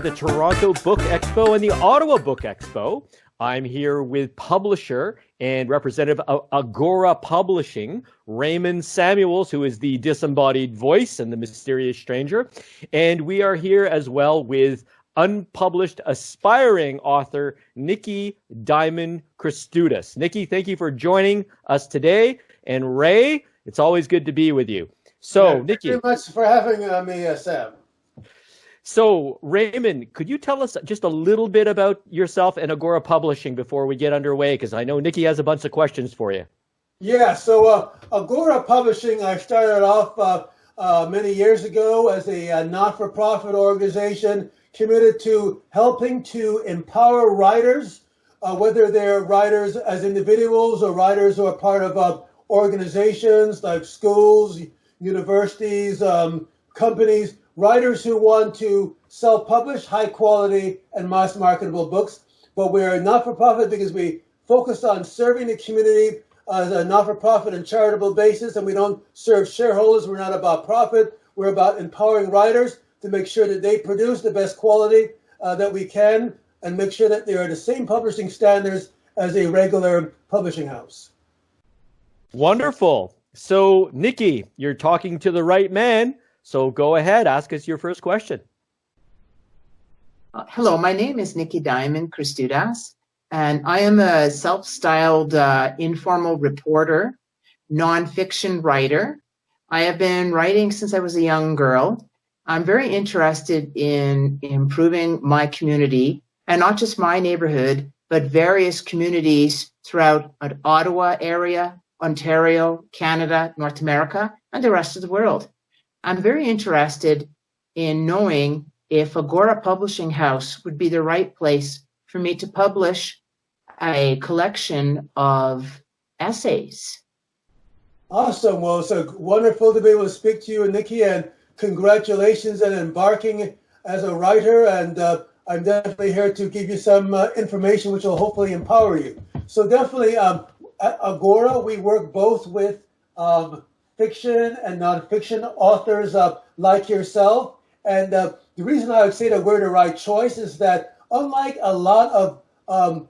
the Toronto Book Expo and the Ottawa Book Expo. I'm here with publisher and representative of Agora Publishing, Raymond Samuels, who is the disembodied voice and the mysterious stranger. And we are here as well with unpublished aspiring author Nikki Diamond Christoudas. Nikki, thank you for joining us today. And Ray, it's always good to be with you. So, Nikki. Thank you very much for having me, Sam. So, Raymond, could you tell us just a little bit about yourself and Agora Publishing before we get underway? Because I know Nikki has a bunch of questions for you. Yeah, so Agora Publishing, I started off many years ago as a not-for-profit organization committed to helping to empower writers, whether they're writers as individuals or writers who are part of organizations like schools, universities, companies, writers who want to self-publish high-quality and mass-marketable books. But we're not-for-profit because we focus on serving the community as a not-for-profit and charitable basis, and we don't serve shareholders. We're not about profit. We're about empowering writers to make sure that they produce the best quality that we can and make sure that they are the same publishing standards as a regular publishing house. Wonderful. So, Nikki, you're talking to the right man. So go ahead, ask us your first question. Hello, my name is Nikki Diamond Christoudas, and I am a self-styled informal reporter, nonfiction writer. I have been writing since I was a young girl. I'm very interested in improving my community, and not just my neighborhood, but various communities throughout the Ottawa area, Ontario, Canada, North America, and the rest of the world. I'm very interested in knowing if Agora Publishing House would be the right place for me to publish a collection of essays. Awesome. Well, it's wonderful to be able to speak to you, Nikki, and congratulations on embarking as a writer. And I'm definitely here to give you some information which will hopefully empower you. So definitely at Agora, we work both with fiction and nonfiction authors like yourself. And the reason I would say that we're the right choice is that unlike a lot of,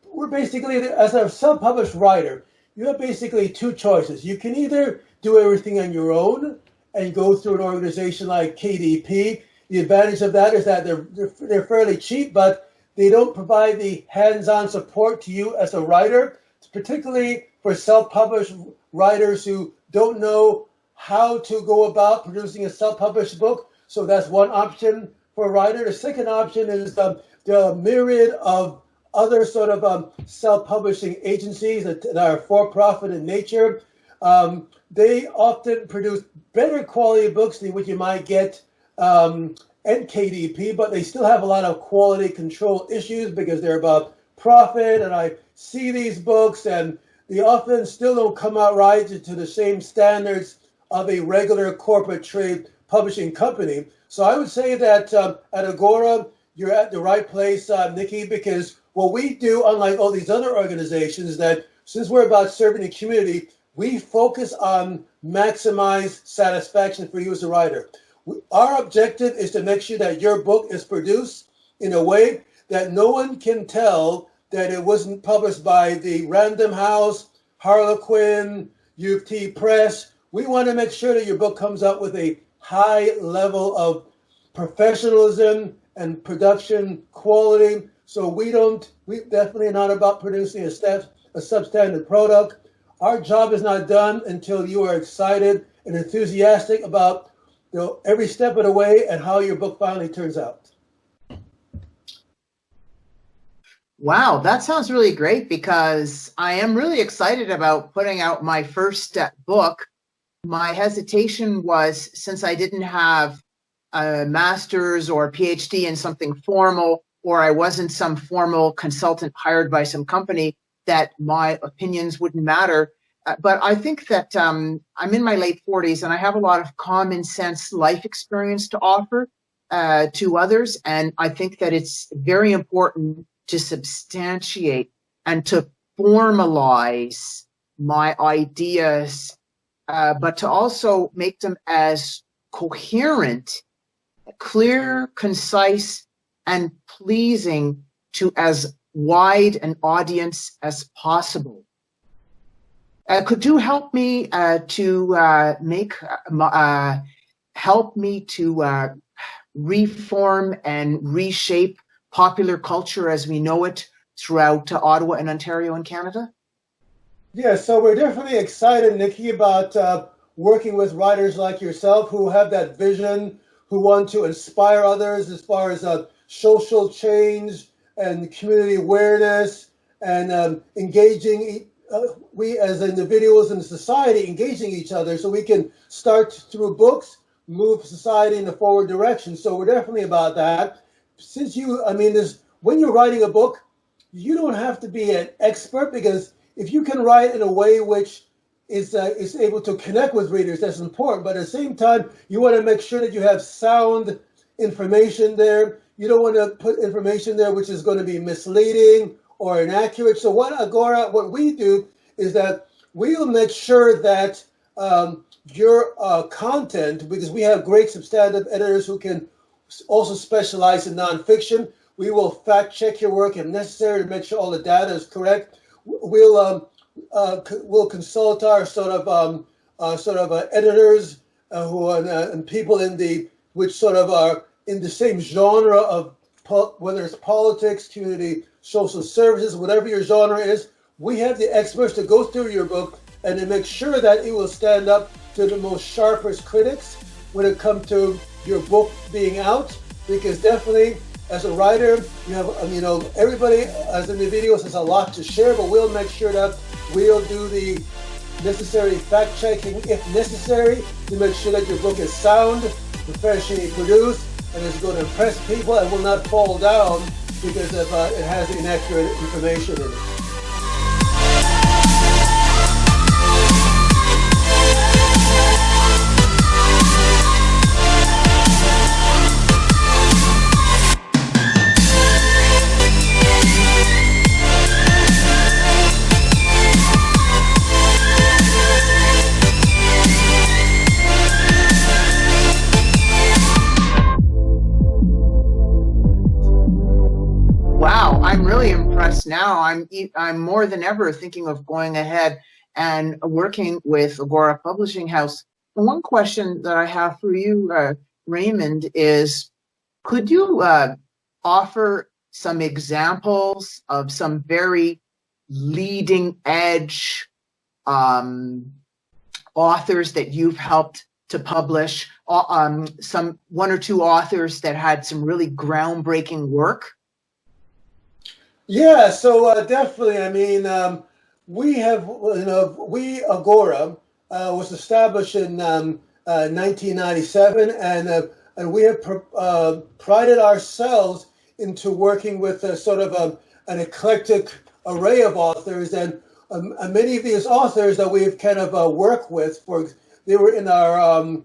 we're basically, as a self-published writer, you have basically two choices. You can either do everything on your own and go through an organization like KDP. The advantage of that is that they're fairly cheap, but they don't provide the hands-on support to you as a writer, particularly for self-published writers who don't know how to go about producing a self-published book. So that's one option for a writer. The second option is the myriad of other sort of self-publishing agencies that are for-profit in nature. They often produce better quality books than what you might get at KDP, but they still have a lot of quality control issues because they're about profit. And I see these books and they often still don't come out right to the same standards of a regular corporate trade publishing company. So I would say that at Agora, you're at the right place, Nikki, because what we do, unlike all these other organizations, is that since we're about serving the community, we focus on maximize satisfaction for you as a writer. Our objective is to make sure that your book is produced in a way that no one can tell that it wasn't published by the Random House, Harlequin, U of T Press. We want to make sure that your book comes out with a high level of professionalism and production quality. So we definitely are not about producing a substandard product. Our job is not done until you are excited and enthusiastic about every step of the way and how your book finally turns out. Wow, that sounds really great because I am really excited about putting out my first book. My hesitation was, since I didn't have a master's or a PhD in something formal, or I wasn't some formal consultant hired by some company, that my opinions wouldn't matter. But I think that I'm in my late 40s and I have a lot of common sense life experience to offer to others. And I think that it's very important to substantiate and to formalize my ideas, but to also make them as coherent, clear, concise, and pleasing to as wide an audience as possible. Could you help me help me to reform and reshape popular culture as we know it throughout Ottawa and Ontario and Canada? Yeah, so we're definitely excited, Nikki, about working with writers like yourself who have that vision, who want to inspire others as far as social change and community awareness and engaging we as individuals in society, engaging each other so we can start through books, move society in a forward direction. So we're definitely about that. Since when you're writing a book, you don't have to be an expert, because if you can write in a way which is able to connect with readers, that's important. But at the same time, you want to make sure that you have sound information there. You don't want to put information there which is going to be misleading or inaccurate. So what we do is that we'll make sure that your content, because we have great substantive editors who can also specialize in nonfiction, we will fact check your work if necessary to make sure all the data is correct. We'll consult our editors who are and people which sort of are in the same genre of whether it's politics, community, social services, whatever your genre is. We have the experts to go through your book and to make sure that it will stand up to the most sharpest critics when it comes to your book being out. Because definitely, as a writer, you have, everybody as individuals has a lot to share, but we'll make sure that we'll do the necessary fact checking if necessary to make sure that your book is sound, professionally produced, and is going to impress people and will not fall down because of it has inaccurate information in it. I'm really impressed now. I'm more than ever thinking of going ahead and working with Agora Publishing House. One question that I have for you, Raymond, is could you offer some examples of some very leading edge authors that you've helped to publish, some one or two authors that had some really groundbreaking work? Yeah, so definitely. We Agora was established in 1997, and we have prided ourselves into working with an eclectic array of authors, and many of these authors that we've kind of worked with. They were in Ottawa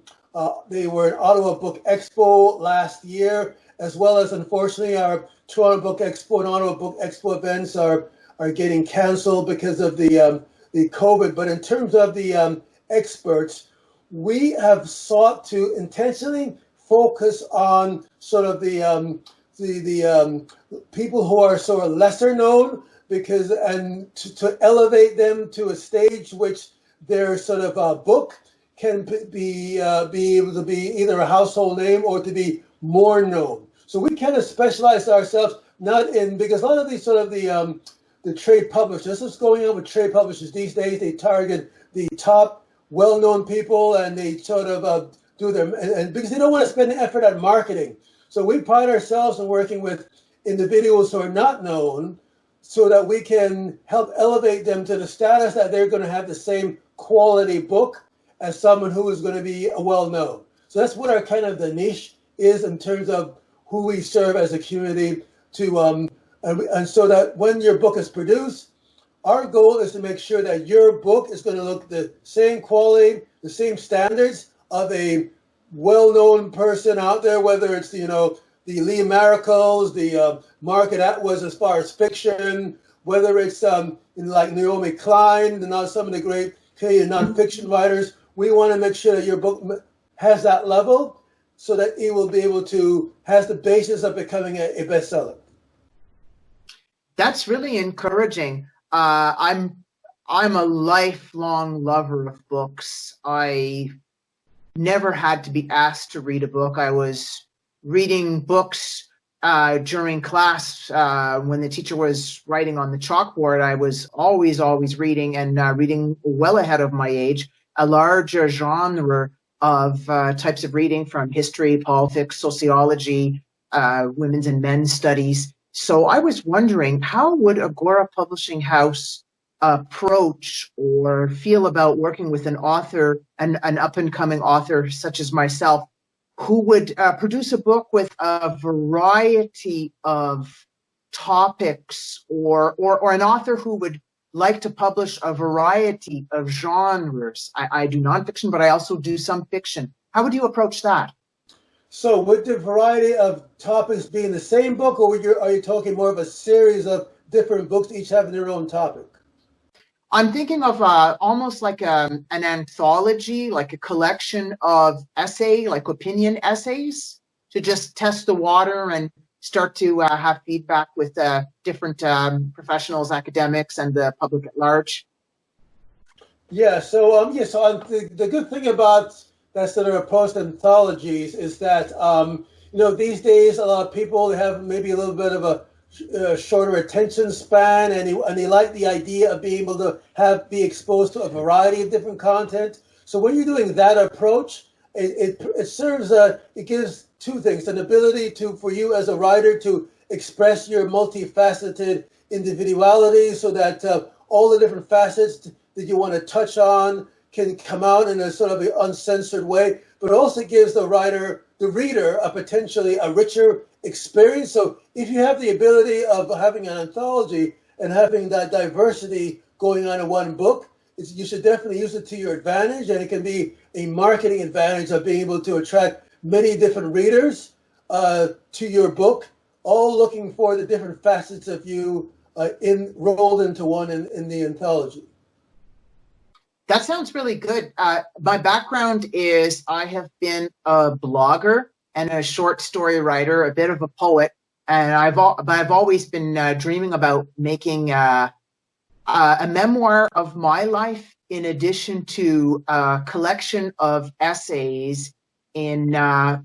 Book Expo last year, as well as, unfortunately, our Toronto Book Expo and Ottawa Book Expo events are getting canceled because of the COVID. But in terms of the experts, we have sought to intentionally focus on sort of the people who are sort of lesser known, and to elevate them to a stage which their sort of book can be able to be either a household name or to be more known. So we kind of specialize ourselves because a lot of these sort of the trade publishers, this is going on with trade publishers these days. They target the top well-known people, and they sort of do them, and because they don't want to spend the effort on marketing. So we pride ourselves in working with individuals who are not known, so that we can help elevate them to the status that they're going to have the same quality book as someone who is going to be well-known. So that's what our kind of the niche is in terms of who we serve as a community and so that when your book is produced, our goal is to make sure that your book is going to look the same quality, the same standards of a well-known person out there, whether it's, the Lee Maricles, the Margaret Atwood as far as fiction, whether it's like Naomi Klein, and some of the great Canadian nonfiction writers. We want to make sure that your book has that level, so that it will be able to has the basis of becoming a bestseller? That's really encouraging. I'm a lifelong lover of books. I never had to be asked to read a book. I was reading books during class when the teacher was writing on the chalkboard. I was always reading, and reading well ahead of my age, a large genre of types of reading, from history, politics, sociology, women's and men's studies. So I was wondering, how would Agora Publishing House approach or feel about working with an author, an up-and-coming author such as myself, who would produce a book with a variety of topics, or an author who would like to publish a variety of genres? I do nonfiction, but I also do some fiction. How would you approach that? So would the variety of topics be in the same book, or are you talking more of a series of different books, each having their own topic? I'm thinking of almost like an anthology, like a collection of like opinion essays, to just test the water and start to have feedback with different professionals, academics, and the public at large. Yeah. So the good thing about that sort of approach anthologies is that these days a lot of people have maybe a little bit of a shorter attention span, and they like the idea of being able to be exposed to a variety of different content. So when you're doing that approach, it serves it gives two things: an ability for you as a writer to express your multifaceted individuality, so that all the different facets that you want to touch on can come out in a sort of an uncensored way, but also gives the reader, a potentially a richer experience. So if you have the ability of having an anthology and having that diversity going on in one book, you should definitely use it to your advantage, and it can be a marketing advantage of being able to attract many different readers to your book, all looking for the different facets of you rolled into one in the anthology. That sounds really good. My background is I have been a blogger and a short story writer, a bit of a poet, and I've always been dreaming about making a memoir of my life, in addition to a collection of essays in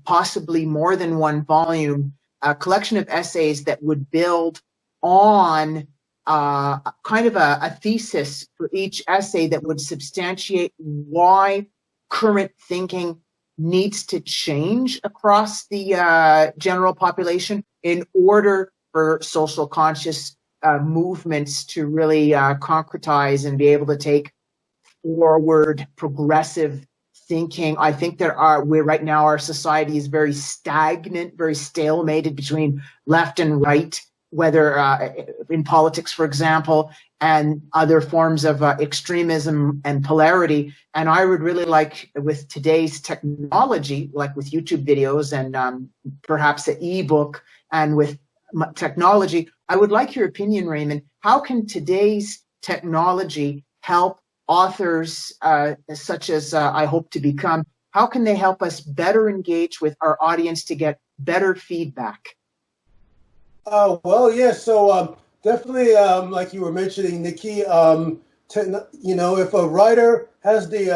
possibly more than one volume, a collection of essays that would build on kind of a thesis for each essay that would substantiate why current thinking needs to change across the general population in order for social conscious movements to really concretize and be able to take forward progressive thinking. I think right now our society is very stagnant, very stalemated between left and right, whether in politics, for example, and other forms of extremism and polarity. And I would really like, with today's technology, like with YouTube videos and perhaps an ebook, and with technology, I would like your opinion, Raymond. How can today's technology help authors such as I hope to become? How can they help us better engage with our audience to get better feedback? Well, yeah. So definitely, like you were mentioning, Nikki, if a writer has the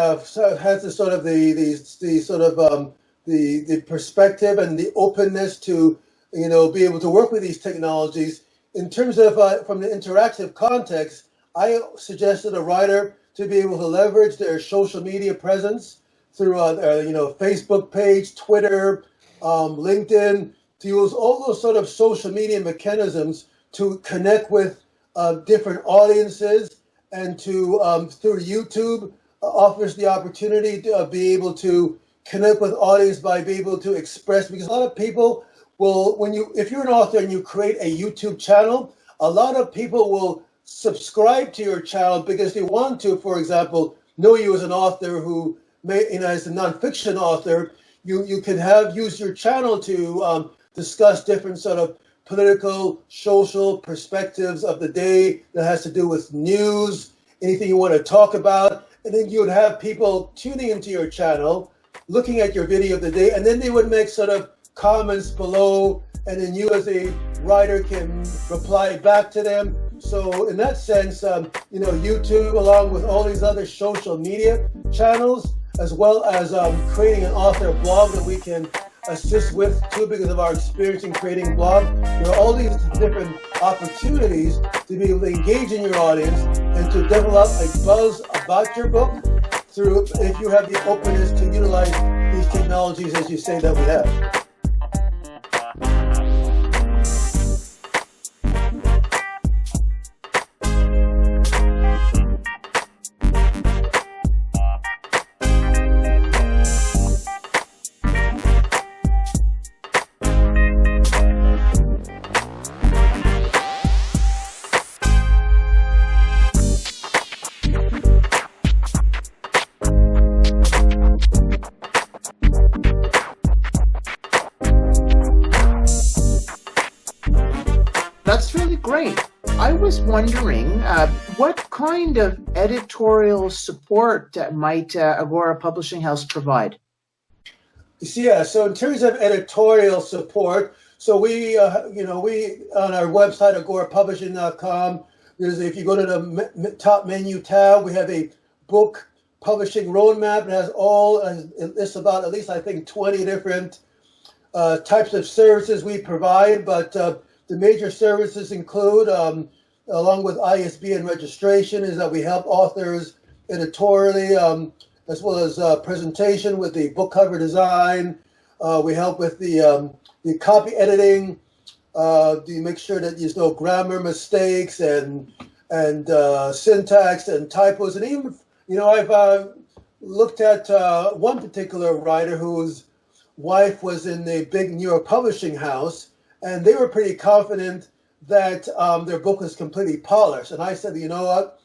perspective and the openness to be able to work with these technologies, in terms of from the interactive context, I suggested a writer to be able to leverage their social media presence through Facebook page, Twitter, LinkedIn, to use all those sort of social media mechanisms to connect with different audiences, and to through YouTube offers the opportunity to be able to connect with audience by being able to express, because a lot of people will, if you're an author and you create a YouTube channel, a lot of people will subscribe to your channel because they want to, for example, know you as an author who as a nonfiction author, you can use your channel to discuss different sort of political, social perspectives of the day that has to do with news, anything you want to talk about. And then you would have people tuning into your channel looking at your video of the day, and then they would make sort of comments below, and then you as a writer can reply back to them. So in that sense, YouTube, along with all these other social media channels, as well as creating an author blog that we can assist with too, because of our experience in creating a blog. There are all these different opportunities to be able to engage in your audience and to develop a buzz about your book through, if you have the openness to utilize these technologies, as you say that we have. That's really great. I was wondering, what kind of editorial support might Agora Publishing House provide? Yeah, so in terms of editorial support, so we on our website, agorapublishing.com, if you go to the top menu tab, we have a book publishing roadmap. It has it's about at least, I think, 20 different types of services we provide, but the major services include, along with ISBN registration, is that we help authors editorially, as well as presentation with the book cover design. We help with the copy editing, to make sure that there's no grammar mistakes and syntax and typos. And even, I've looked at one particular writer whose wife was in a big New York publishing house, and they were pretty confident that their book was completely polished. And I said, you know what?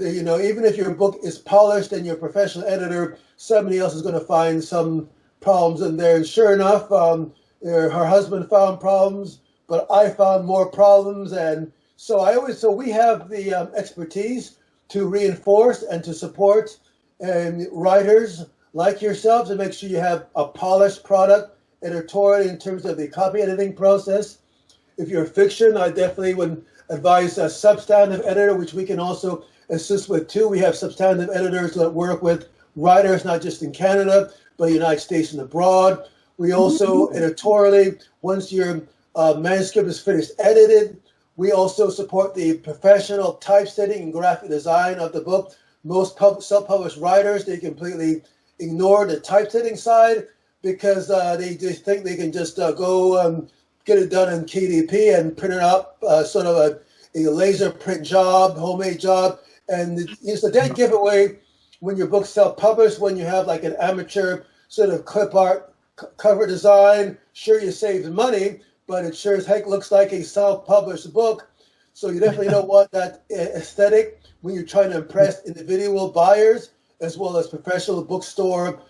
Even if your book is polished and you're a professional editor, somebody else is going to find some problems in there. And sure enough, her husband found problems, but I found more problems. And so we have the expertise to reinforce and to support writers like yourselves and make sure you have a polished product editorially in terms of the copy editing process. If you're fiction, I definitely would advise a substantive editor, which we can also assist with too. We have substantive editors that work with writers, not just in Canada, but the United States and abroad. We also editorially, once your manuscript is finished edited, we also support the professional typesetting and graphic design of the book. Most self-published writers, they completely ignore the typesetting side because they just think they can just go get it done in KDP and print it up, sort of a laser print job, homemade job. And it's a dead giveaway when your book's self-published, when you have like an amateur sort of clip art cover design. Sure, you save money, but it sure as heck looks like a self-published book. So you definitely don't want that aesthetic when you're trying to impress individual buyers as well as professional bookstore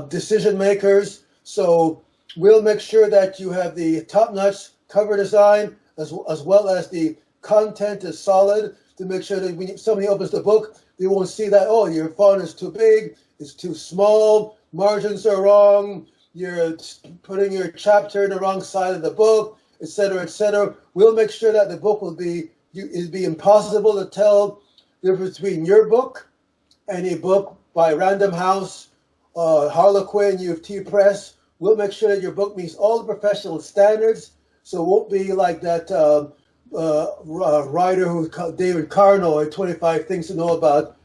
decision makers. So we'll make sure that you have the top-notch cover design as well as the content is solid to make sure that when somebody opens the book, they won't see that, oh, your font is too big, it's too small, margins are wrong, you're putting your chapter in the wrong side of the book, etc., etc. We'll make sure that the book it'd be impossible to tell the difference between your book and a book by Random House, Harlequin, U of T Press. We'll make sure that your book meets all the professional standards, so it won't be like that writer who called David Carno at 25 Things to Know About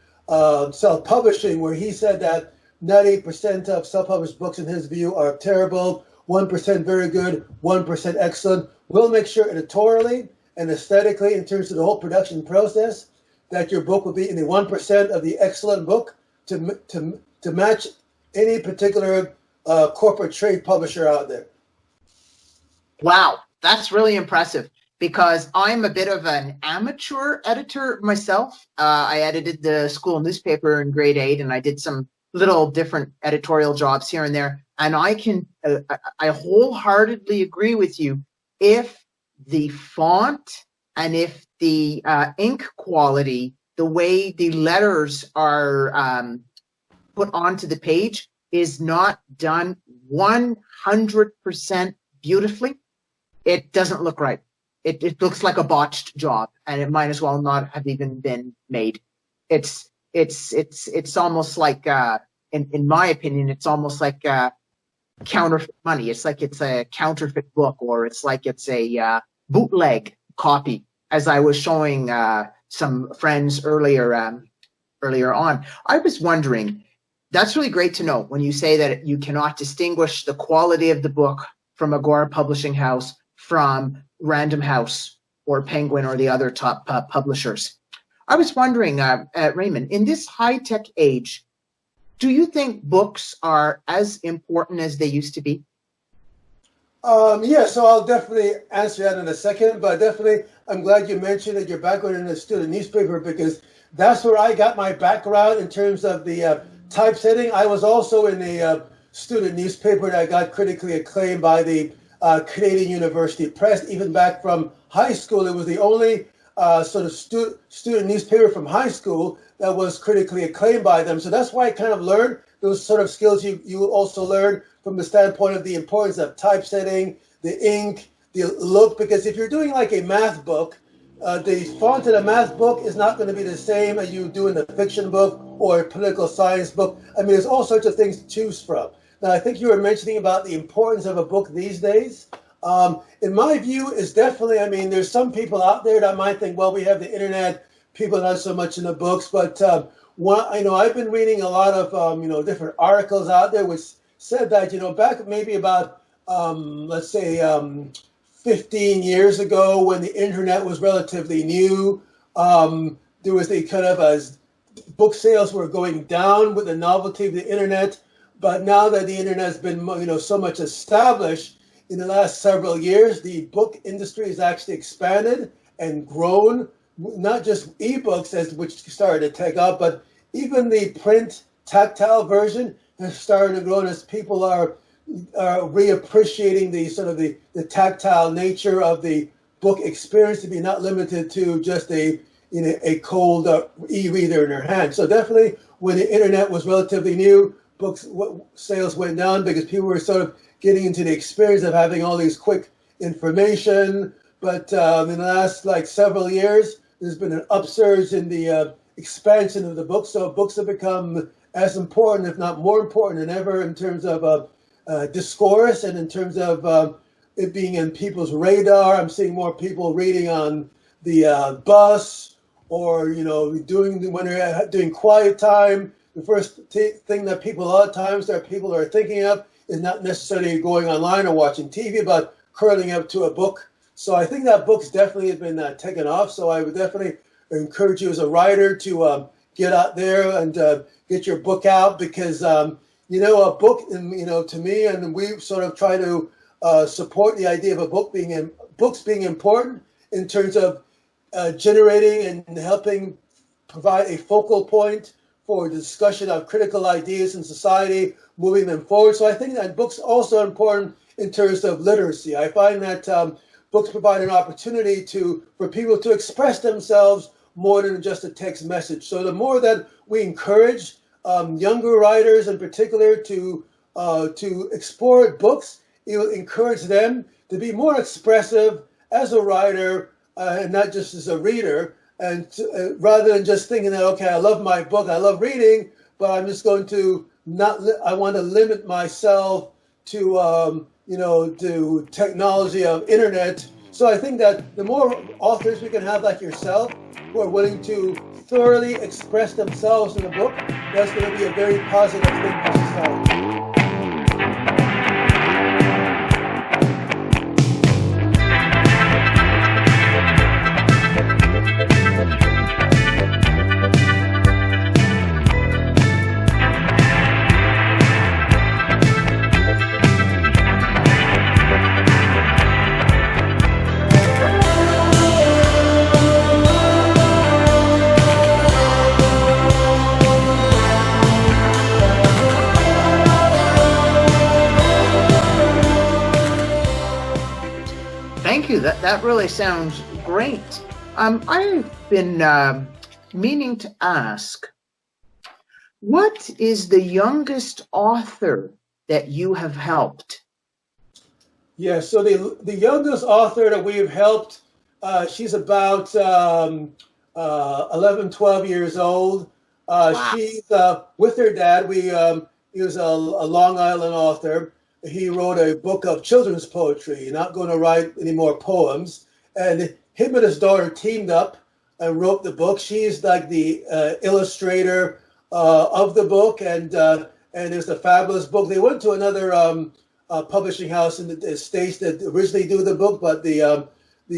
Self-Publishing, where he said that 98% of self-published books, in his view, are terrible, 1% very good, 1% excellent. We'll make sure editorially and aesthetically, in terms of the whole production process, that your book will be in the 1% of the excellent book to match any particular corporate trade publisher out there. Wow, that's really impressive, because I'm a bit of an amateur editor myself. I edited the school newspaper in grade 8, and I did some little different editorial jobs here and there. And I wholeheartedly agree with you. If the font and if the ink quality, the way the letters are put onto the page is not done 100% beautifully, it doesn't look right. It looks like a botched job, and it might as well not have even been made. It's almost like, in my opinion, it's almost like counterfeit money. It's like it's a counterfeit book, or it's like it's a bootleg copy, as I was showing some friends earlier on. I was wondering, that's really great to know when you say that you cannot distinguish the quality of the book from Agora Publishing House from Random House or Penguin or the other top publishers. I was wondering, Raymond, in this high-tech age, do you think books are as important as they used to be? Yeah, so I'll definitely answer that in a second, but definitely I'm glad you mentioned that your background in the student newspaper, because that's where I got my background in terms of the typesetting. I was also in a student newspaper that got critically acclaimed by the Canadian University Press. Even back from high school, it was the only sort of student newspaper from high school that was critically acclaimed by them. So that's why I kind of learned those sort of skills you also learn from the standpoint of the importance of typesetting, the ink, the look, because if you're doing like a math book, the font in a math book is not going to be the same as you do in a fiction book or a political science book. I mean, there's all sorts of things to choose from. Now, I think you were mentioning about the importance of a book these days. In my view, is definitely, I mean, there's some people out there that might think, well, we have the internet, people not so much in the books, but I've been reading a lot of, different articles out there which said that, back maybe about, let's say, 15 years ago when the internet was relatively new, there was the kind of book sales were going down with the novelty of the internet. But now that the internet has been, so much established in the last several years, the book industry has actually expanded and grown. Not just ebooks, which started to take off, but even the print tactile version has started to grow as people are reappreciating the sort of the tactile nature of the book experience to be not limited to just a cold e-reader in their hand. So definitely, when the internet was relatively new, books sales went down because people were sort of getting into the experience of having all these quick information. But in the last several years, there's been an upsurge in the expansion of the book. So books have become as important, if not more important than ever, in terms of discourse and in terms of it being in people's radar. I'm seeing more people reading on the bus or, when they're doing quiet time. The first thing that a lot of times people are thinking of is not necessarily going online or watching TV, but curling up to a book. So I think that books definitely have been taken off. So I would definitely encourage you as a writer to get out there and get your book out, because a book, to me, and we sort of try to support the idea of books being important in terms of generating and helping provide a focal point for discussion of critical ideas in society, moving them forward. So I think that books are also important in terms of literacy. I find that books provide an opportunity for people to express themselves more than just a text message. So the more that we encourage younger writers in particular to explore books, it will encourage them to be more expressive as a writer and not just as a reader. And rather than just thinking that, okay, I love my book, I love reading, but I'm just going to I want to limit myself to, to technology of internet. So I think that the more authors we can have like yourself, who are willing to thoroughly express themselves in a book, that's going to be a very positive thing for society. That really sounds great. I've been meaning to ask, What is the youngest author that you have helped? Yeah, so the youngest author that we've helped, she's about 11, 12 years old. Wow. She's with her dad. He was a Long Island author. He wrote a book of children's poetry, not going to write any more poems. And him and his daughter teamed up and wrote the book. She's like the illustrator of the book, and it's a fabulous book. They went to another publishing house in the States that originally do the book, but the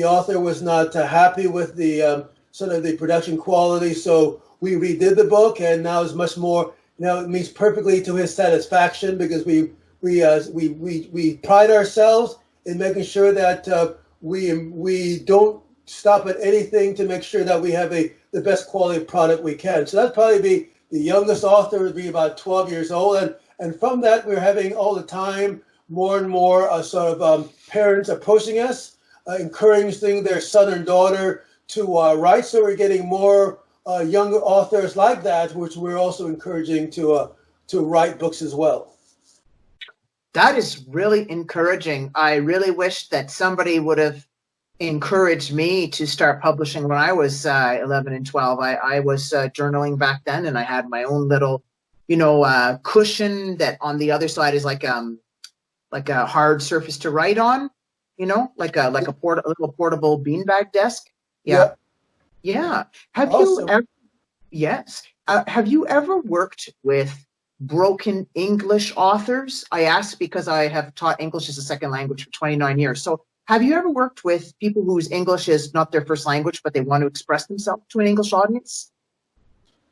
author was not happy with the sort of the production quality. So we redid the book, and now it's much more. Now it means perfectly to his satisfaction, because we pride ourselves in making sure that we don't stop at anything to make sure that we have the best quality product we can. So that'd probably be the youngest author, would be about 12 years old, and from that we're having all the time more and more parents approaching us, encouraging their son and daughter to write. So we're getting more younger authors like that, which we're also encouraging to write books as well. That is really encouraging. I really wish that somebody would have encouraged me to start publishing when I was 11 and 12. I was journaling back then, and I had my own little, cushion that on the other side is like a hard surface to write on, like a little portable beanbag desk. Yeah. Yeah. Have Awesome. you ever, yes. Have you ever worked with broken English authors? I ask because I have taught English as a second language for 29 years. So have you ever worked with people whose English is not their first language, but they want to express themselves to an English audience?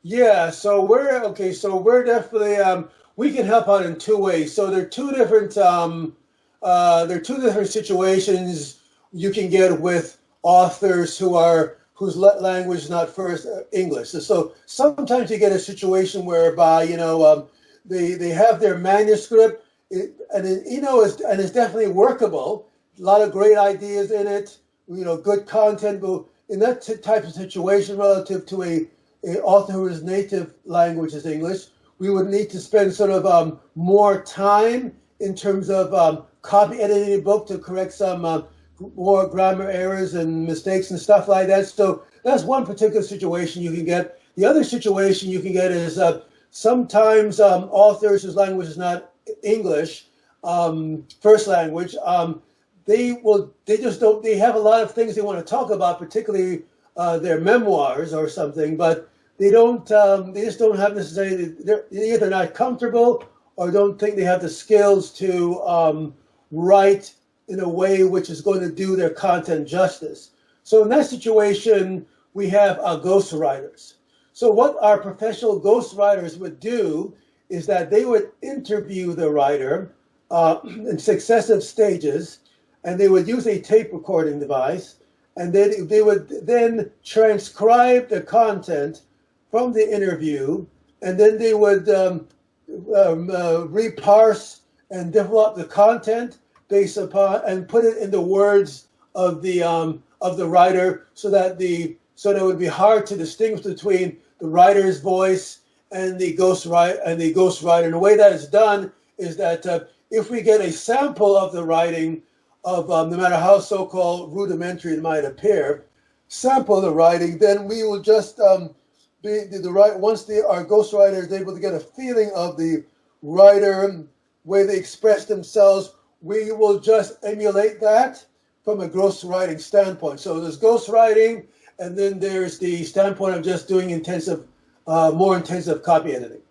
Yeah, so we're definitely we can help out in two ways. So there are two different situations you can get with authors whose language is not first English. So sometimes you get a situation whereby they have their manuscript, and it's definitely workable. A lot of great ideas in it, good content. But in that type of situation, relative to a author whose native language is English, we would need to spend sort of more time in terms of copy editing the book to correct some more grammar errors and mistakes and stuff like that. So that's one particular situation you can get. The other situation you can get is sometimes authors whose language is not English, first language, they have a lot of things they want to talk about, particularly their memoirs or something, but they just don't have necessarily, they're either not comfortable or don't think they have the skills to write in a way which is going to do their content justice. So in that situation, we have ghostwriters. So what our professional ghostwriters would do is that they would interview the writer in successive stages, and they would use a tape recording device, and then they would then transcribe the content from the interview, and then they would reparse and develop the content based upon and put it in the words of the writer, so that it would be hard to distinguish between the writer's voice and the ghostwriter. And the way that is done is that if we get a sample of the writing of no matter how so-called rudimentary it might appear, sample the writing, then we will just once our ghostwriter is able to get a feeling of the writer, way they express themselves, we will just emulate that from a ghostwriting standpoint. So there's ghostwriting, and then there's the standpoint of just doing more intensive copy editing.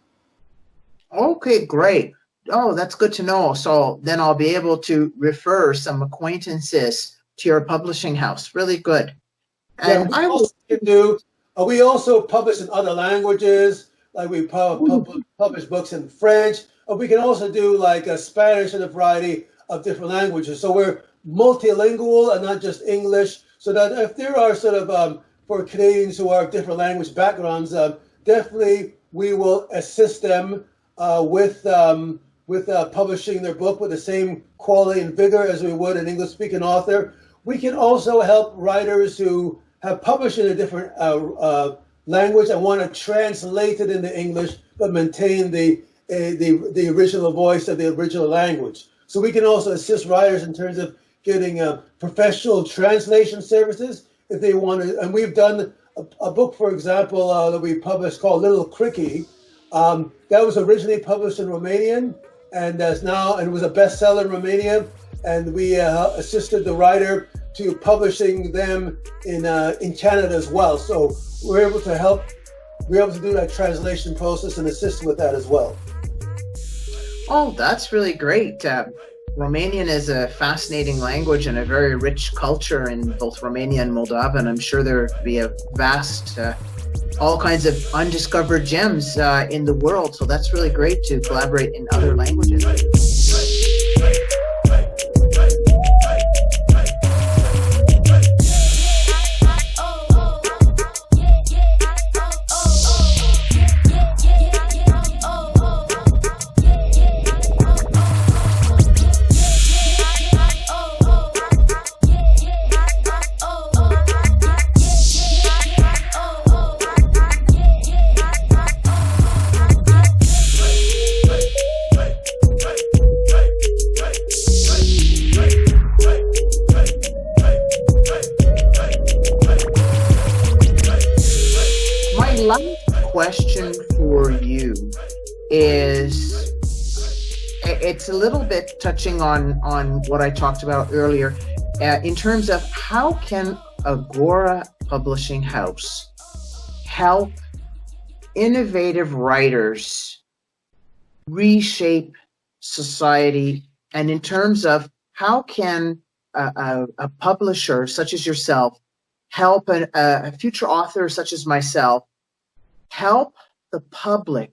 Okay, great. Oh, that's good to know. So then I'll be able to refer some acquaintances to your publishing house. Really good. And we also publish in other languages, like we publish books in French. We can also do like a Spanish and a variety of different languages. So we're multilingual and not just English. So that if there are sort of, for Canadians who are different language backgrounds, definitely we will assist them with publishing their book with the same quality and vigor as we would an English-speaking author. We can also help writers who have published in a different language and want to translate it into English. but maintain the original voice of the original language. So we can also assist writers in terms of getting professional translation services if they want to. And we've done a book, for example, that we published called Little Cricky. That was originally published in Romanian, and it was a bestseller in Romania. And we assisted the writer to publishing them in Canada as well. So we're able to do that translation process and assist with that as well. Oh, that's really great. Romanian is a fascinating language and a very rich culture in both Romania and Moldova, and I'm sure there would be a vast, all kinds of undiscovered gems in the world. So that's really great to collaborate in other languages. Question for you is, it's a little bit touching on what I talked about earlier, in terms of how can Agora Publishing House help innovative writers reshape society, and in terms of how can a publisher such as yourself help a future author such as myself help the public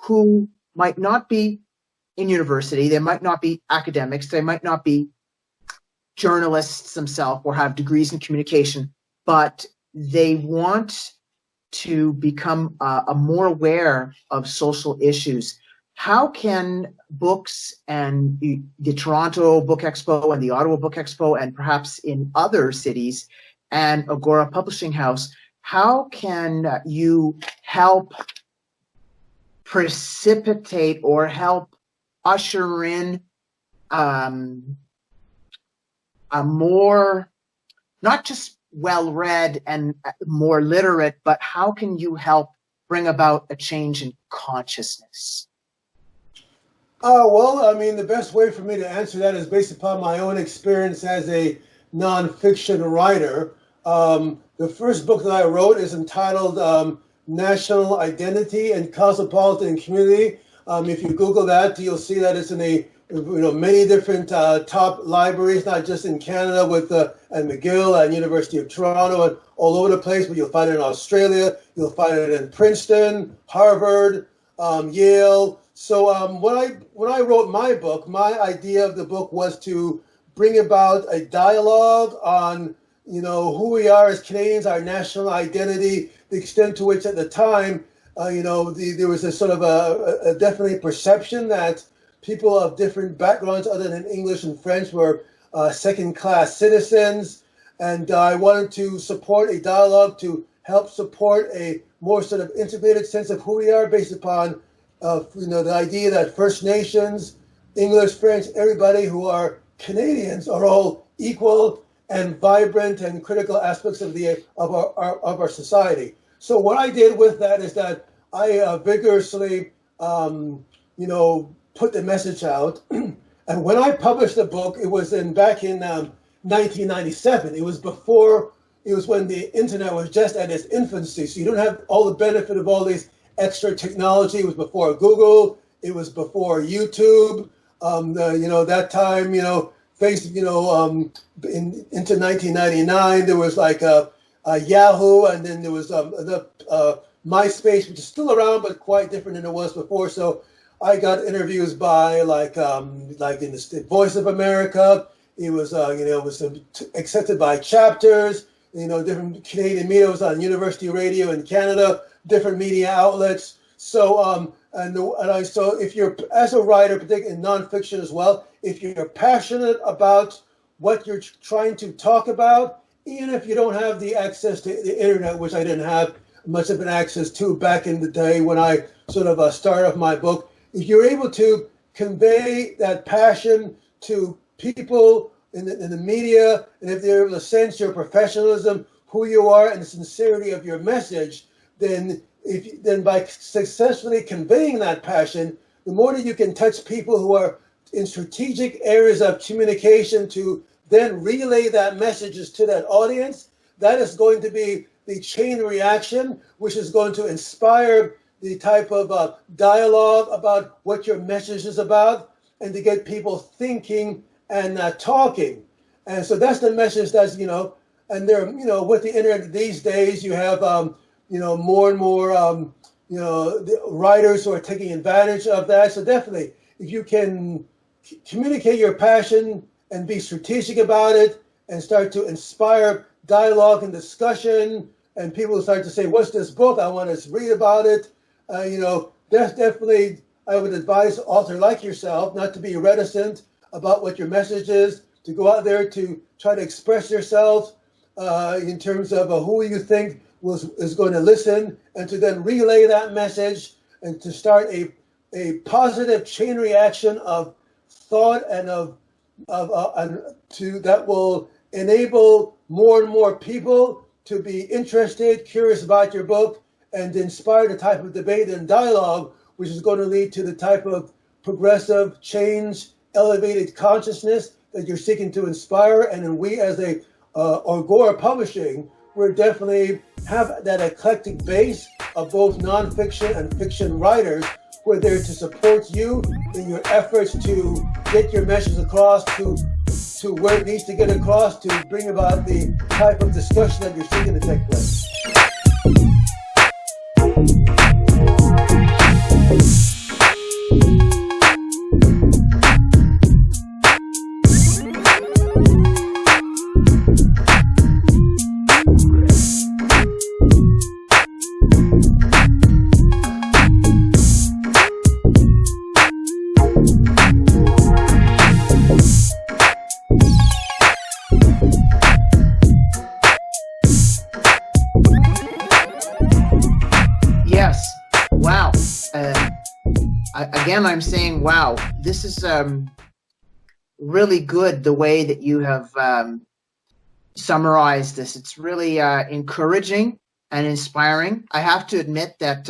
who might not be in university, they might not be academics, they might not be journalists themselves or have degrees in communication, but they want to become more aware of social issues. How can books and the Toronto Book Expo and the Ottawa Book Expo and perhaps in other cities and Agora Publishing House, how can you help precipitate or help usher in a more, not just well-read and more literate, but how can you help bring about a change in consciousness? Well, I mean, the best way for me to answer that is based upon my own experience as a nonfiction writer. The first book that I wrote is entitled National Identity and Cosmopolitan Community. If you Google that, you'll see that it's in many different top libraries, not just in Canada with and McGill and University of Toronto and all over the place, but you'll find it in Australia, you'll find it in Princeton, Harvard, Yale. So when I wrote my book, my idea of the book was to bring about a dialogue on who we are as Canadians, our national identity, the extent to which at the time, there was a sort of a definitely perception that people of different backgrounds other than English and French were second-class citizens. And I wanted to support a dialogue to help support a more sort of integrated sense of who we are based upon, the idea that First Nations, English, French, everybody who are Canadians are all equal and vibrant and critical aspects of our society. So what I did with that is that I vigorously, put the message out. And when I published the book, it was back in 1997. It was when the internet was just at its infancy. So you don't have all the benefit of all these extra technology. It was before Google. It was before YouTube. That time, into 1999, there was like a Yahoo, and then there was the MySpace, which is still around but quite different than it was before. So I got interviews by like in the Voice of America. It was accepted by chapters. Different Canadian media. It was on University Radio in Canada, different media outlets. So so if you're, as a writer, particularly in nonfiction as well, if you're passionate about what you're trying to talk about, even if you don't have the access to the internet, which I didn't have much of an access to back in the day when I sort of start of my book. If you're able to convey that passion to people in the media, and if they're able to sense your professionalism, who you are, and the sincerity of your message, then by successfully conveying that passion, the more that you can touch people who are in strategic areas of communication to then relay that messages to that audience, that is going to be the chain reaction, which is going to inspire the type of dialogue about what your message is about, and to get people thinking and talking. And so that's the message that's, and there, with the internet these days, you have, more and more, the writers who are taking advantage of that. So definitely, if you can communicate your passion and be strategic about it and start to inspire dialogue and discussion, and people start to say, what's this book? I want to read about it. That's definitely, I would advise an author like yourself not to be reticent about what your message is, to go out there to try to express yourself in terms of who you think is going to listen, and to then relay that message and to start a positive chain reaction of thought and that will enable more and more people to be interested, curious about your book, and inspire the type of debate and dialogue which is going to lead to the type of progressive change, elevated consciousness that you're seeking to inspire. And then we, as Agora Publishing, we definitely have that eclectic base of both nonfiction and fiction writers who are there to support you in your efforts to get your message across to where it needs to get across, to bring about the type of discussion that you're seeking to take place. Again, I'm saying, wow, this is really good the way that you have summarized this. It's really encouraging and inspiring. I have to admit that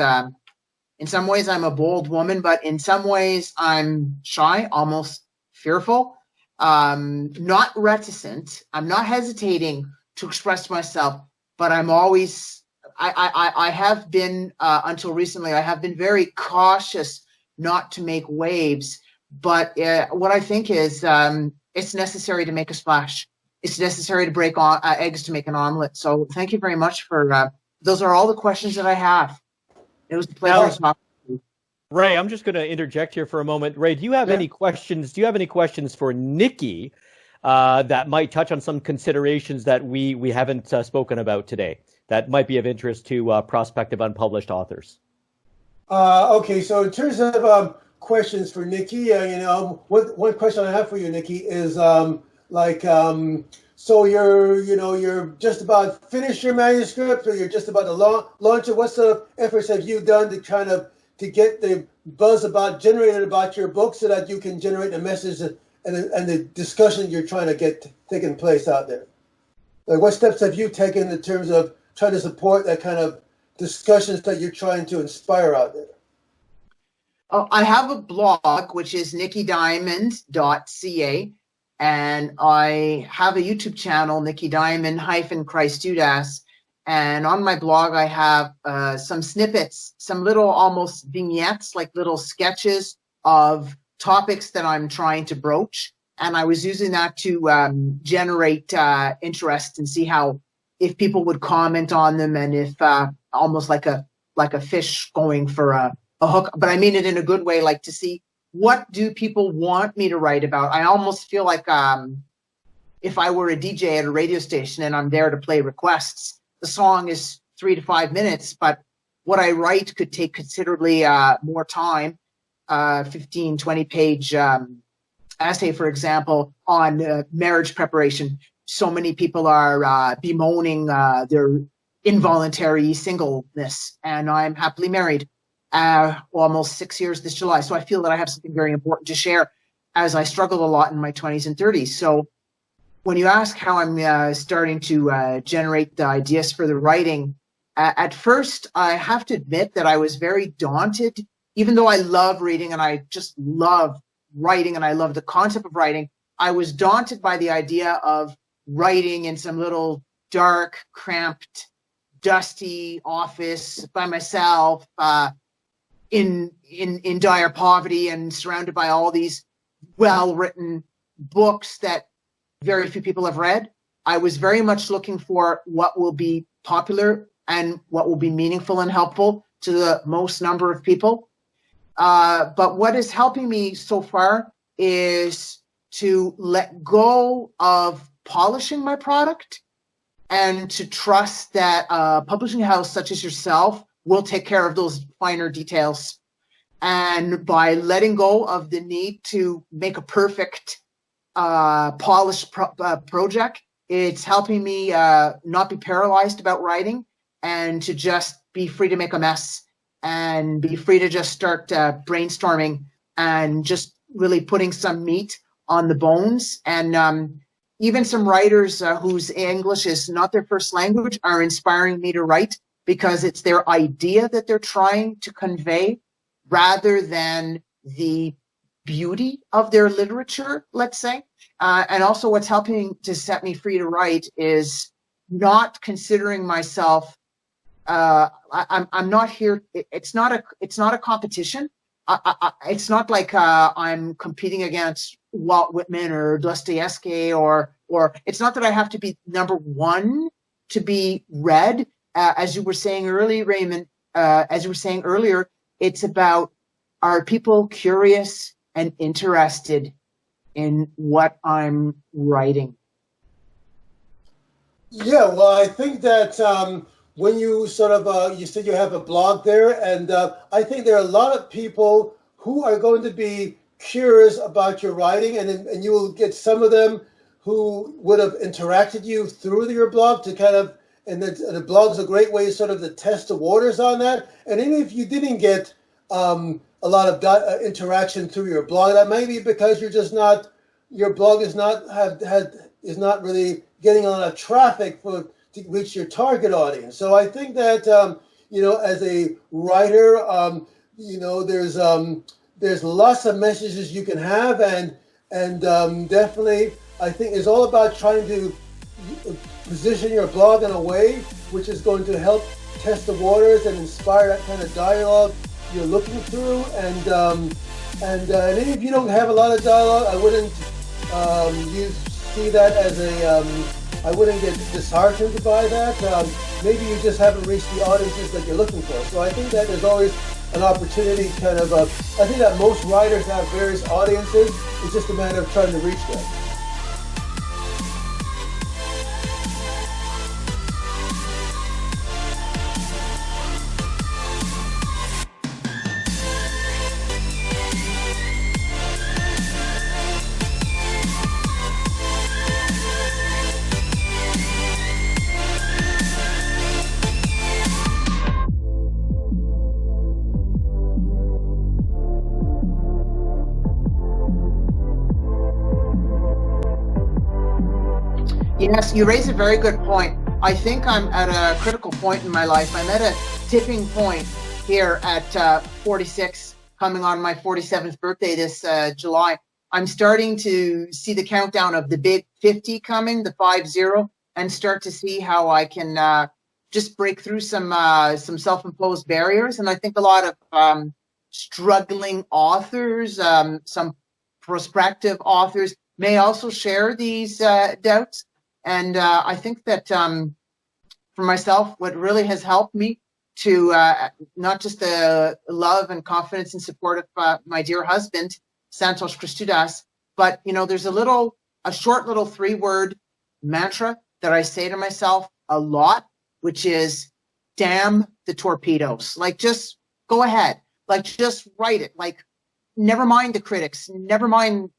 in some ways I'm a bold woman, but in some ways I'm shy, almost fearful, not reticent. I'm not hesitating to express myself, but I'm always, I have been, until recently, I have been very cautious not to make waves, but what I think is it's necessary to make a splash. It's necessary to break eggs to make an omelet. So thank you very much for those are all the questions that I have. It was a pleasure talking to you. Ray, I'm just going to interject here for a moment. Ray, do you have any questions? Do you have any questions for Nikki that might touch on some considerations that we haven't spoken about today that might be of interest to prospective unpublished authors? Okay, so in terms of questions for Nikki, one question I have for you, Nikki, is so you're just about finished your manuscript, or you're just about to launch it. What sort of efforts have you done to get the buzz generated about your book, so that you can generate the message and the discussion you're trying to get taking place out there? Like, what steps have you taken in terms of trying to support that kind of discussions that you're trying to inspire out there? Oh, I have a blog, which is nikkidiamond.ca, and I have a YouTube channel, Nikki Diamond _Christ-Judas, and on my blog I have some snippets, some little almost vignettes, like little sketches of topics that I'm trying to broach, and I was using that to generate interest and see if people would comment on them, and if almost like a fish going for a hook, but I mean it in a good way, like to see what do people want me to write about. I almost feel like if I were a DJ at a radio station and I'm there to play requests, the song is 3 to 5 minutes, but what I write could take considerably more time, 15, 20-page essay, for example, on marriage preparation. So many people are bemoaning their involuntary singleness, and I'm happily married. almost 6 years this July. So I feel that I have something very important to share, as I struggled a lot in my 20s and 30s. So when you ask how I'm starting to generate the ideas for the writing, at first I have to admit that I was very daunted. Even though I love reading and I just love writing and I love the concept of writing, I was daunted by the idea of writing in some little dark, cramped, dusty office by myself, in dire poverty and surrounded by all these well-written books that very few people have read. I was very much looking for what will be popular and what will be meaningful and helpful to the most number of people. But what is helping me so far is to let go of polishing my product and to trust that a publishing house such as yourself will take care of those finer details. And by letting go of the need to make a perfect polished project, it's helping me not be paralyzed about writing and to just be free to make a mess and be free to just start brainstorming and just really putting some meat on the bones. And even some writers whose English is not their first language are inspiring me to write, because it's their idea that they're trying to convey rather than the beauty of their literature, let's say. And also what's helping to set me free to write is not considering myself, I'm not here. It's not a competition. It's not like I'm competing against Walt Whitman or Dostoevsky, or it's not that I have to be number one to be read. As you were saying earlier, Raymond, it's about, are people curious and interested in what I'm writing? Yeah, well, I think that when you sort of, you said you have a blog there, and I think there are a lot of people who are going to be curious about your writing, and you will get some of them who would have interacted you through your blog to kind of, and the blog is a great way sort of to test the waters on that. And even if you didn't get a lot of interaction through your blog, that may be because you're just not, your blog is not is not really getting a lot of traffic to reach your target audience. So I think that as a writer, there's lots of messages you can have, and definitely I think it's all about trying to position your blog in a way which is going to help test the waters and inspire that kind of dialogue you're looking through. And if you don't have a lot of dialogue, I wouldn't see that as I wouldn't get disheartened by that. Maybe you just haven't reached the audiences that you're looking for. So I think that there's always an opportunity kind of, I think that most writers have various audiences. It's just a matter of trying to reach them. Yes, you raise a very good point. I think I'm at a critical point in my life. I'm at a tipping point here at 46, coming on my 47th birthday this July. I'm starting to see the countdown of the big 50 coming, the 50, and start to see how I can just break through some self-imposed barriers. And I think a lot of struggling authors, some prospective authors may also share these doubts. And I think that for myself, what really has helped me to not just the love and confidence and support of my dear husband, Santos Christoudas, but there's a short little 3-word mantra that I say to myself a lot, which is, damn the torpedoes. Like, just go ahead. Like, just write it. Like, never mind the critics. Never mind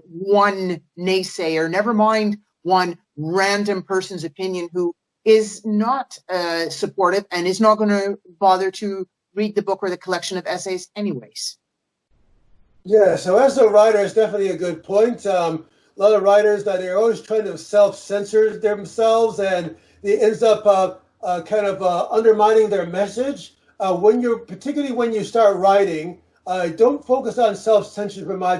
one naysayer. Never mind one random person's opinion who is not supportive and is not going to bother to read the book or the collection of essays anyways? Yeah, so as a writer, it's definitely a good point. A lot of writers that are always trying to self-censor themselves, and it ends up undermining their message. Particularly when you start writing, don't focus on self-censorship. In my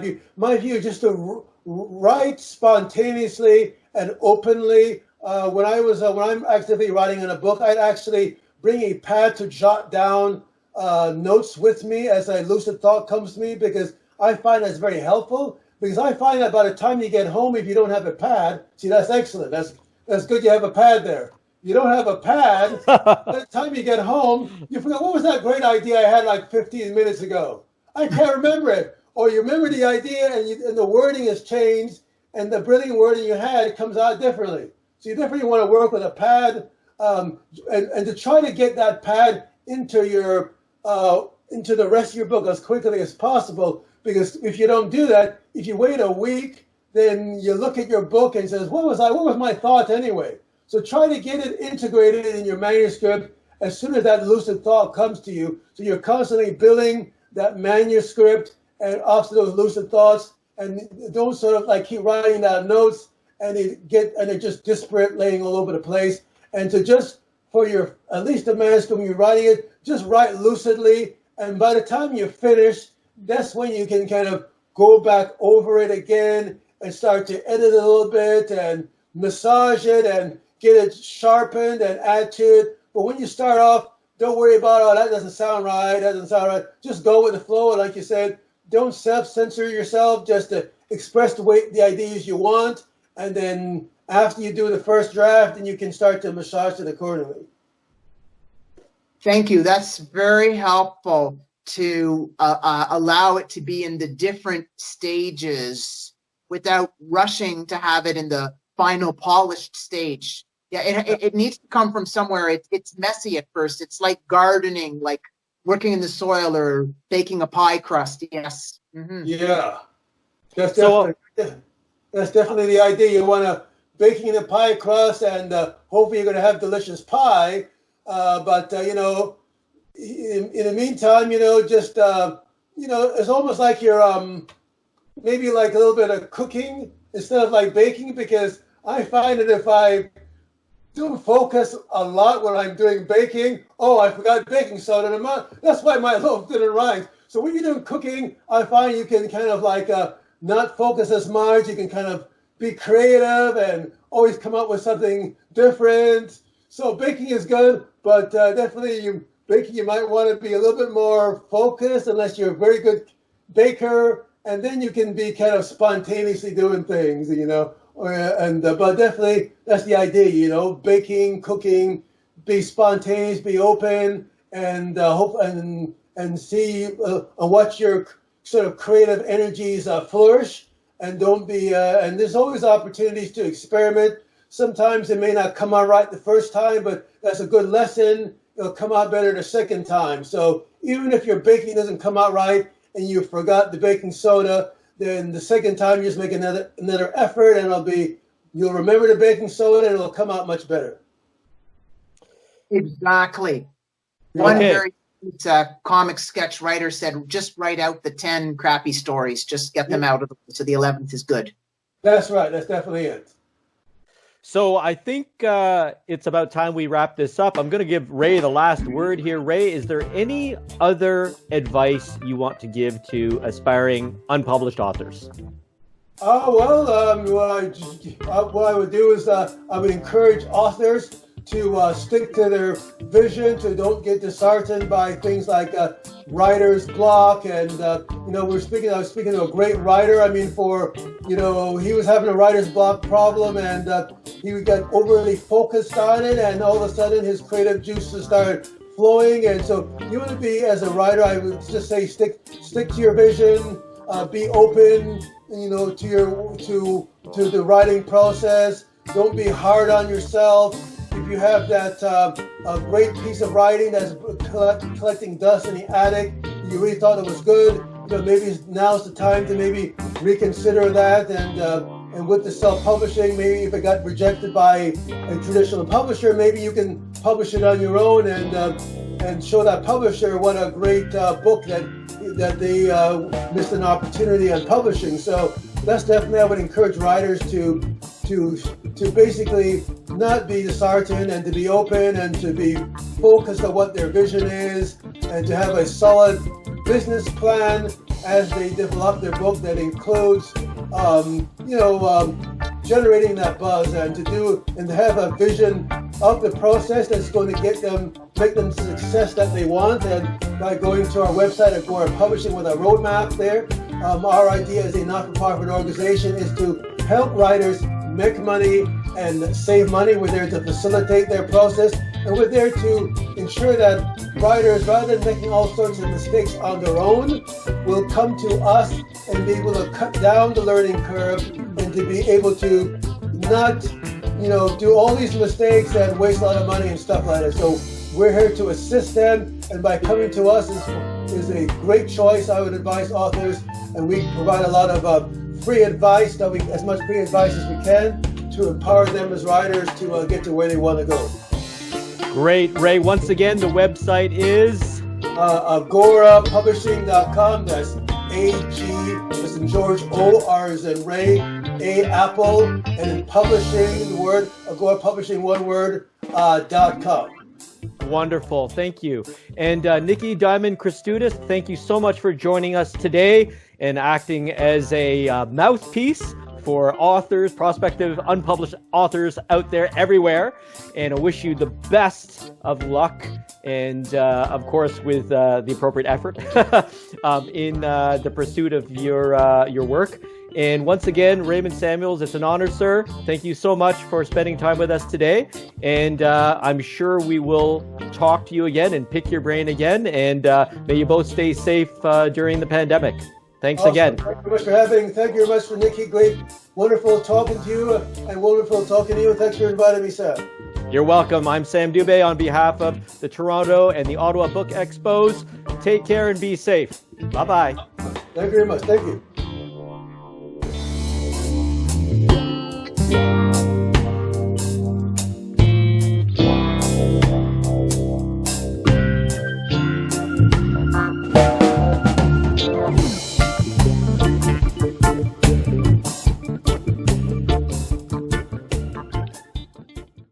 view, is just to write spontaneously and openly. When I'm actively writing in a book, I'd actually bring a pad to jot down notes with me as a lucid thought comes to me, because I find that's very helpful. Because I find that by the time you get home, if you don't have a pad, see, that's excellent. That's good. You have a pad there. You don't have a pad. By the time you get home, you forget, what was that great idea I had like 15 minutes ago? I can't remember it. Or you remember the idea and the wording has changed, and the brilliant wording you had comes out differently. So you definitely want to work with a pad, and to try to get that pad into the rest of your book as quickly as possible. Because if you don't do that, if you wait a week, then you look at your book and says, what was my thought anyway? So try to get it integrated in your manuscript as soon as that lucid thought comes to you. So you're constantly building that manuscript and after those lucid thoughts, and don't sort of like keep writing down notes and they're just disparate, laying all over the place. And to just, for your, at least the manuscript, when you're writing it, just write lucidly. And by the time you finish, that's when you can kind of go back over it again and start to edit it a little bit and massage it and get it sharpened and add to it. But when you start off, don't worry about, oh, that doesn't sound right, Just go with the flow. And like you said, don't self-censor yourself, just to express the ideas you want. And then after you do the first draft, then you can start to massage it accordingly. Thank you. That's very helpful to allow it to be in the different stages without rushing to have it in the final polished stage. Yeah, it needs to come from somewhere. It's messy at first. It's like gardening, like working in the soil or baking a pie crust. Yes. Mm-hmm. Yeah. That's definitely the idea. You want to baking the pie crust, and hopefully you're going to have delicious pie. But in the meantime, it's almost like you're maybe like a little bit of cooking instead of like baking, because I find that if I don't focus a lot when I'm doing baking, I forgot baking soda, and that's why my loaf didn't rise. So when you're doing cooking, I find you can kind of like not focus as much. You can kind of be creative and always come up with something different. So baking is good, but definitely baking, you might want to be a little bit more focused unless you're a very good baker, and then you can be kind of spontaneously doing things, but definitely that's the idea, baking, cooking, be spontaneous, be open, and hope and see watch your sort of creative energies flourish, and don't be and there's always opportunities to experiment. Sometimes it may not come out right the first time, but that's a good lesson. It'll come out better the second time. So even if your baking doesn't come out right and you forgot the baking soda, then the second time you just make another effort, and you'll remember the baking soda, and it'll come out much better. Exactly. One very comic sketch writer said, just write out the 10 crappy stories. Just get them out of the way, so the 11th is good. That's right. That's definitely it. So I think it's about time we wrap this up. I'm going to give Ray the last word here. Ray, is there any other advice you want to give to aspiring unpublished authors? What I would do is I would encourage authors to stick to their vision, to don't get disheartened by things like writer's block. And I was speaking to a great writer. I mean, he was having a writer's block problem, and he got overly focused on it, and all of a sudden his creative juices started flowing. And so you want to be, as a writer, I would just say stick to your vision, be open, to the writing process. Don't be hard on yourself. If you have that a great piece of writing that's collecting dust in the attic, you really thought it was good, maybe now's the time to maybe reconsider that, And with the self-publishing, maybe if it got rejected by a traditional publisher, maybe you can publish it on your own and show that publisher what a great book that they missed an opportunity on publishing. So that's definitely, I would encourage writers to basically not be disheartened and to be open and to be focused on what their vision is and to have a solid business plan as they develop their book that includes, generating that buzz and to have a vision of the process that's going to make them the success that they want. And by going to our website, Agora Publishing, with a roadmap there, our idea as a not-for-profit organization is to help writers make money and save money. We're there to facilitate their process, and we're there to ensure that writers, rather than making all sorts of mistakes on their own, will come to us and be able to cut down the learning curve and to be able to not, do all these mistakes and waste a lot of money and stuff like that. So we're here to assist them, and by coming to us is a great choice. I would advise authors, and we provide a lot of free advice, as much free advice as we can, to empower them as writers to get to where they want to go. Great, Ray. Once again, the website is agorapublishing.com. That's A-G, as in George, O-R as in Ray, A Apple, and in publishing, the word, Agora Publishing, one word, .com. Wonderful. Thank you. And Nikki Diamond Christudis, thank you so much for joining us today and acting as a mouthpiece for authors, prospective unpublished authors out there everywhere. And I wish you the best of luck and, of course, with the appropriate effort in the pursuit of your work. And once again, Raymond Samuels, it's an honor, sir. Thank you so much for spending time with us today. And I'm sure we will talk to you again and pick your brain again. And may you both stay safe during the pandemic. Thanks again. Thank you very much for having. Thank you very much for Nikki. Great, wonderful talking to you, and wonderful talking to you. Thanks for inviting me, Sam. You're welcome. I'm Sam Dubé on behalf of the Toronto and the Ottawa Book Expos. Take care and be safe. Bye-bye. Thank you very much. Thank you.